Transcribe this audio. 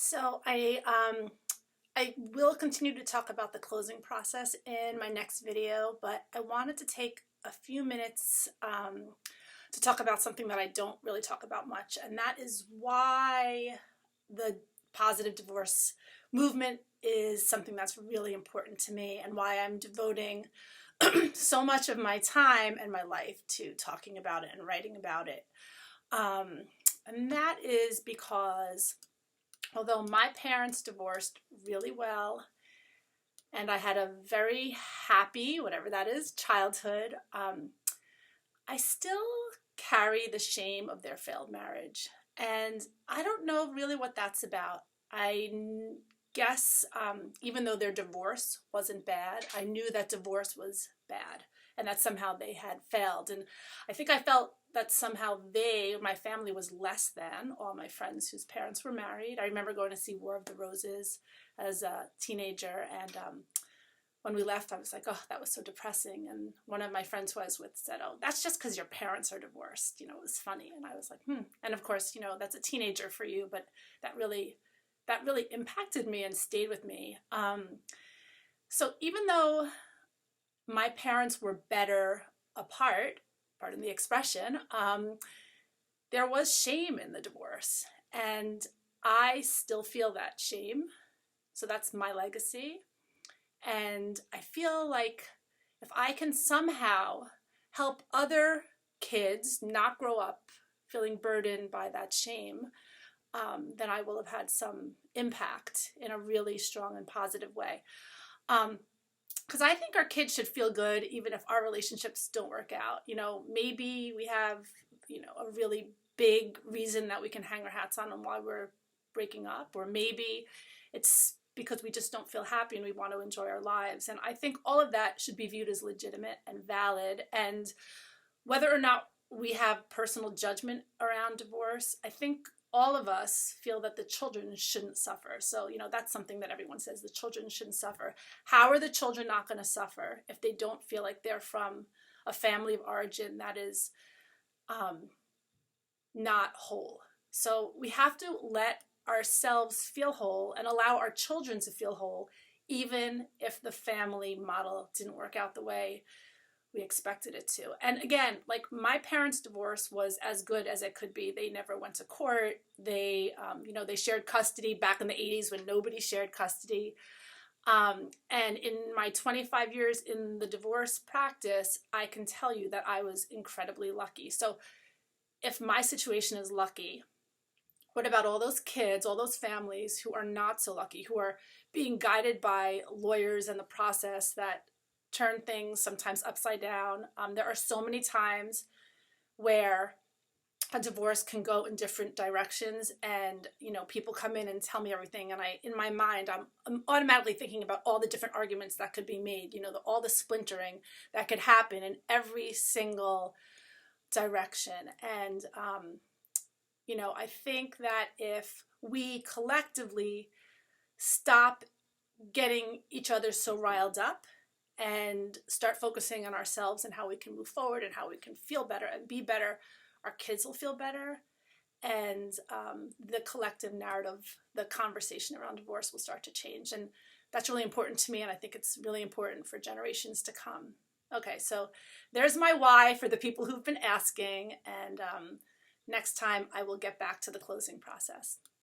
So I will continue to talk about the closing process in my next video, but I wanted to take a few minutes to talk about something that I don't really talk about much, and that is why the positive divorce movement is something that's really important to me, and why I'm devoting so much of my time and my life to talking about it and writing about it. And that is because although my parents divorced really well, and I had a very happy, whatever that is, childhood, I still carry the shame of their failed marriage. And I don't know really what that's about. I guess even though their divorce wasn't bad, I knew that divorce was bad and that somehow they had failed. And I think I felt that somehow my family was less than all my friends whose parents were married. I remember going to see War of the Roses as a teenager, and when we left, I was like, oh, that was so depressing. And one of my friends who I was with said, oh, that's just because your parents are divorced. It was funny. And I was like, And of course, that's a teenager for you, but that really impacted me and stayed with me. So even though my parents were better apart, pardon the expression, there was shame in the divorce. And I still feel that shame. So that's my legacy. And I feel like if I can somehow help other kids not grow up feeling burdened by that shame, then I will have had some impact in a really strong and positive way. Because I think our kids should feel good even if our relationships don't work out. Maybe we have, a really big reason that we can hang our hats on why we're breaking up, or maybe it's because we just don't feel happy and we want to enjoy our lives. And I think all of that should be viewed as legitimate and valid. And whether or not we have personal judgment around divorce, I think all of us feel that the children shouldn't suffer. So, that's something that everyone says, the children shouldn't suffer. How are the children not going to suffer if they don't feel like they're from a family of origin that is not whole? So we have to let ourselves feel whole and allow our children to feel whole, even if the family model didn't work out the way we expected it to. And again, like, my parents' divorce was as good as it could be. They never went to court. They shared custody back in the 80s when nobody shared custody. And in my 25 years in the divorce practice, I can tell you that I was incredibly lucky. So if my situation is lucky, what about all those kids, all those families who are not so lucky, who are being guided by lawyers in the process that turn things sometimes upside down? There are so many times where a divorce can go in different directions, and people come in and tell me everything, and in my mind I'm automatically thinking about all the different arguments that could be made, all the splintering that could happen in every single direction. And I think that if we collectively stop getting each other so riled up and start focusing on ourselves and how we can move forward and how we can feel better and be better, our kids will feel better, and the collective narrative, the conversation around divorce will start to change. And that's really important to me, and I think it's really important for generations to come. Okay, so there's my why for the people who've been asking, and next time I will get back to the closing process.